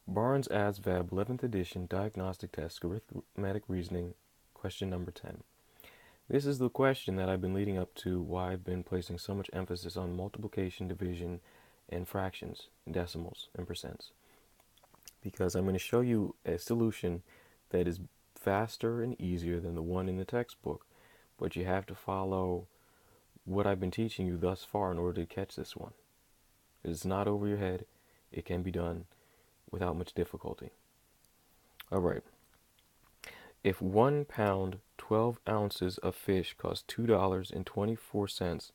Barron's ASVAB 11th edition Diagnostic Test Arithmetic Reasoning, question number 10. This is the question that I've been leading up to why I've been placing so much emphasis on multiplication, division, and fractions, decimals, and percents. Because I'm going to show you a solution that is faster and easier than the one in the textbook, but you have to follow what I've been teaching you thus far in order to catch this one. It's not over your head. It can be done without much difficulty. Alright, if 1 pound 12 ounces of fish costs $2.24,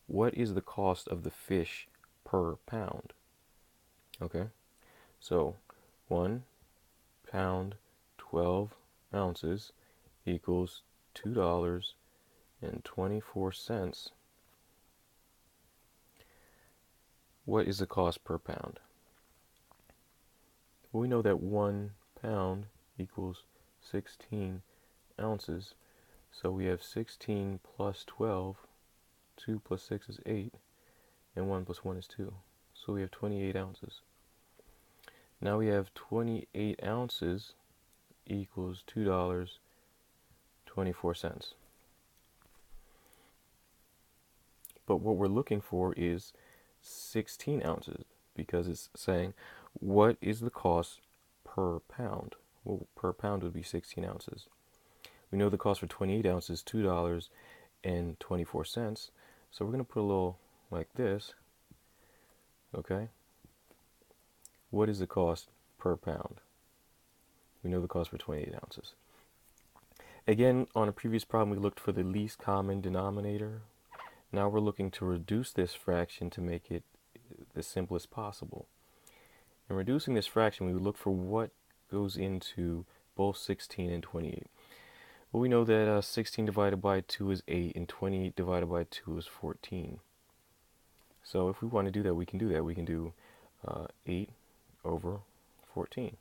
what is the cost of the fish per pound? Okay, so 1 pound 12 ounces equals $2.24. What is the cost per pound? Well, we know that 1 pound equals 16 ounces. So we have 16 plus 12, 2 plus 6 is 8, and 1 plus 1 is 2. So we have 28 ounces. Now we have 28 ounces equals $2.24. But what we're looking for is 16 ounces because it's saying what is the cost per pound? Well, per pound would be 16 ounces. We know the cost for 28 ounces is $2.24. So we're going to put a little like this. Okay. What is the cost per pound? We know the cost for 28 ounces. Again, on a previous problem, we looked for the least common denominator. Now we're looking to reduce this fraction to make it the simplest possible. In reducing this fraction, we would look for what goes into both 16 and 28. Well, we know that 16 divided by 2 is 8, and 28 divided by 2 is 14. So if we want to do that, we can do that. We can do 8 over 14.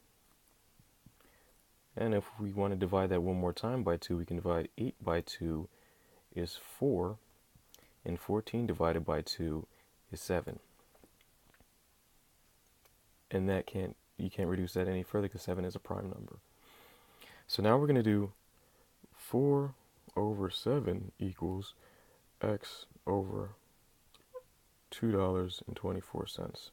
And if we want to divide that one more time by 2, we can divide 8 by 2 is 4, and 14 divided by 2 is 7. And you can't reduce that any further because 7 is a prime number. So now we're going to do 4 over 7 equals x over $2.24.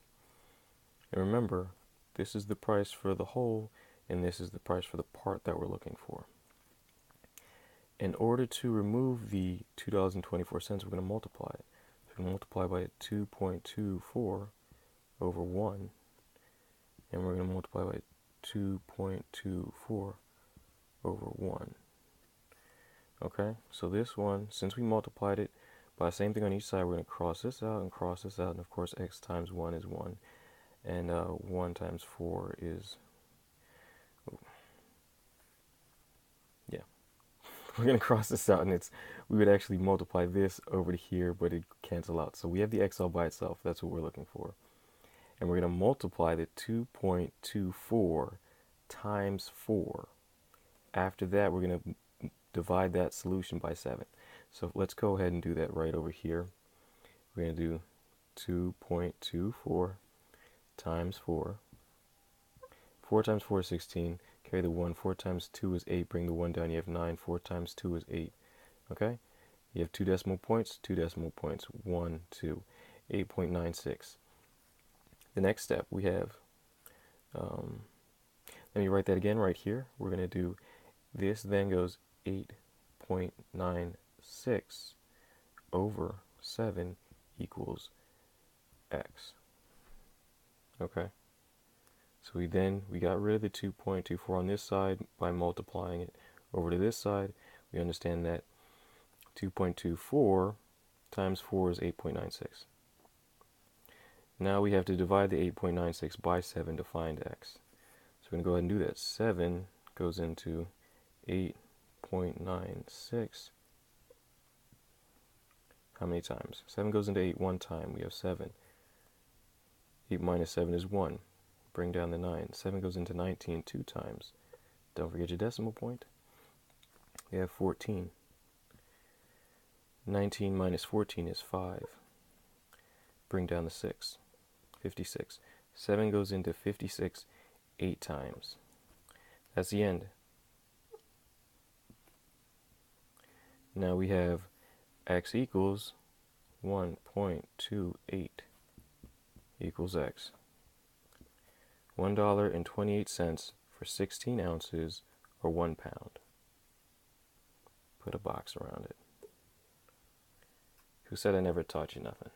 And remember, this is the price for the whole, and this is the price for the part that we're looking for. In order to remove the $2.24, we're going to multiply it. So we're going to multiply by 2.24 over 1, and we're going to multiply by 2.24 over 1. Okay, so this one, since we multiplied it by the same thing on each side, we're going to cross this out and cross this out, and of course x times 1 is 1, and 1 times 4 is, we're going to cross this out, and we would actually multiply this over to here, but it cancel out. So we have the x all by itself. That's what we're looking for. And we're going to multiply the 2.24 times 4. After that, we're going to divide that solution by 7. So let's go ahead and do that right over here. We're going to do 2.24 times 4. 4 times 4 is 16. Carry the 1. 4 times 2 is 8. Bring the 1 down. You have 9. 4 times 2 is 8. Okay? You have 2 decimal points. 2 decimal points. 1, 2. 8.96. The next step we have, let me write that again right here. We're going to do this, then goes 8.96 over 7 equals x. Okay? So we got rid of the 2.24 on this side by multiplying it over to this side. We understand that 2.24 times 4 is 8.96. Now we have to divide the 8.96 by 7 to find x. So we're going to go ahead and do that. 7 goes into 8.96. How many times? 7 goes into 8 one time. We have 7. 8 minus 7 is 1. Bring down the 9. 7 goes into 19 two times. Don't forget your decimal point. We have 14. 19 minus 14 is 5. Bring down the 6. 56. 7 goes into 56 8 times. That's the end. Now we have x equals 1.28 equals x. $1.28 for 16 ounces or 1 pound. Put a box around it. Who said I never taught you nothing?